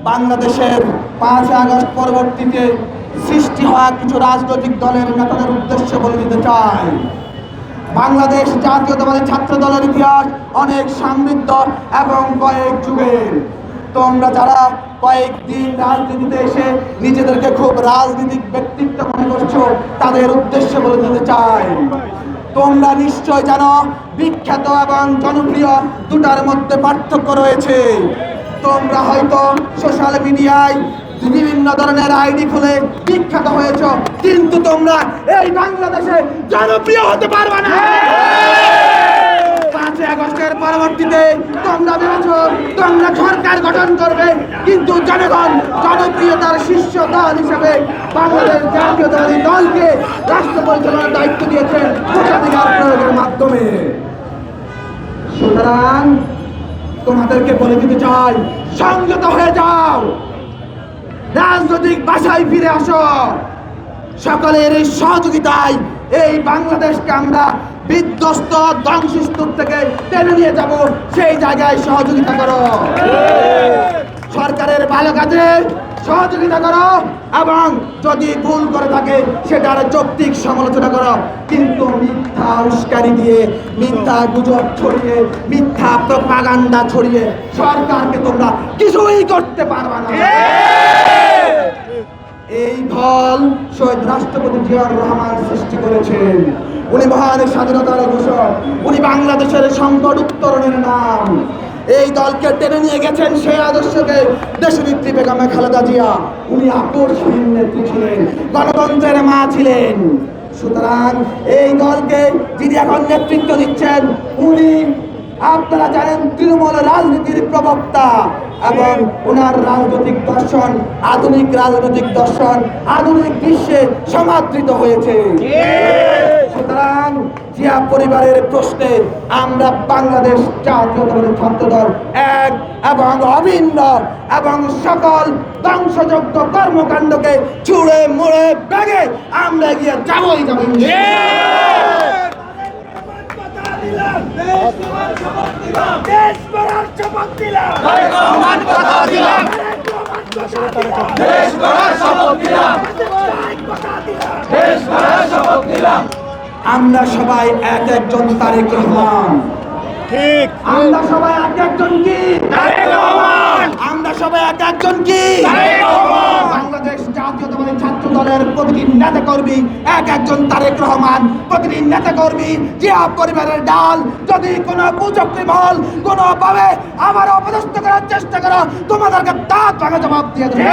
বাংলাদেশের 5 আগস্ট পরবর্তীতে সৃষ্টি হওয়া কিছু রাজনৈতিক দলের নেতাদের উদ্দেশ্যে বলে দিতে চাই, বাংলাদেশ জাতীয়তাবাদী ছাত্র দলের ইতিহাস অনেক সমৃদ্ধ এবং কয়েক যুগের। তোমরা যারা কয়েকদিন রাজনীতিতে এসে নিজেদেরকে খুব রাজনৈতিক ব্যক্তিত্ব মনে করছো, তাদের উদ্দেশ্যে বলে দিতে চাই, তোমরা নিশ্চয় জানো বিখ্যাত এবং জনপ্রিয় দুটার মধ্যে পার্থক্য রয়েছে। তোমরা হয়তো সোশ্যাল মিডিয়ায় বিভিন্ন ধরনের আইডি খুলে বিখ্যাত হয়েছ, কিন্তু তোমরা এই বাংলাদেশে জনপ্রিয় হতে পারবে না। 5 আগস্টের পরবর্তীতে তোমরা ভেবেছ তোমরা সরকার গঠন করবে, কিন্তু জনগণ জনপ্রিয়তার শীর্ষ দল হিসেবে বাংলাদেশ জাতীয়তাবাদী দলকে রাষ্ট্র পরিচালনার দায়িত্ব দিয়েছেন ভোটাধিকার প্রয়োগের মাধ্যমে। সুতরাং তোমাদেরকে বলে দিতে চাই, সংযত হয়ে যাও, রাজনৈতিক বাসায় ফিরে আসো। সকলের এই সহযোগিতায় এই বাংলাদেশকে আমরা বিধ্বস্ত ধ্বংসস্তূপ থেকে টেনে নিয়ে যাব, সেই জায়গায় সহযোগিতা করো। সরকারের ভালো কাজে সহযোগিতা করো এবং যদি ভুল করে থাকে সেটার যৌক্তিক সমালোচনা করো, কিন্তু মিথ্যা উস্কানি দিয়ে, মিথ্যা গুজব ছড়িয়ে, মিথ্যা প্রপাগান্ডা ছড়িয়ে সরকারকে তোমরা কিছুই করতে পারবে না। এই দল শহীদ রাষ্ট্রপতি জিয়াউর রহমান সৃষ্টি করেছেন। উনি মহান স্বাধীনতার ঘোষক, উনি বাংলাদেশের সংকট উত্তরণের নাম। এই দলকে টেনে নিয়ে গেছেন সেই আদর্শকে দেশনেত্রী বেগম খালেদা জিয়া। উনি আকর্ষণীয় নেত্রী ছিলেন, গণতন্ত্রের মা ছিলেন। সুতরাং এই দলকে যিনি এখন নেতৃত্ব দিচ্ছেন, উনি আপনারা জানেন তৃণমূল রাজনীতির প্রবক্তা, এবং ওনার রাজনৈতিক দর্শন আধুনিক রাজনৈতিক দর্শন আধুনিক বিশ্বে সমাদৃত হয়েছে। সুতরাং জিয়া পরিবারের প্রশ্নে আমরা বাংলাদেশ জাতীয়তাবাদী ছাত্র দল এক এবং অভিন্ন, এবং সকল ধ্বংসযোগ্য কর্মকাণ্ডকে ছুঁড়ে মুড়ে ব্যাগে আমরা এগিয়ে যাবই যাব। আমরা সবাই এক একজন তারেক রহমান। ঠিক, আমরা সবাই এক একজন কি তারেক রহমান। আমরা সবাই এক একজন কি তারেক রহমান। বাংলাদেশ জাতীয়তাবাদী ছাত্র দলের প্রতিটি নেতা কর্মী এক একজন তারেক রহমান। প্রতিটি নেতা কর্মী জিয়া পরিবারের ডাল। যদি কোনো কুচক্রী মহল কোনোভাবে আমার অপদস্থ করার চেষ্টা করো, তোমাদেরকে দাঁত ভাঙা জবাব দিয়ে দেবে।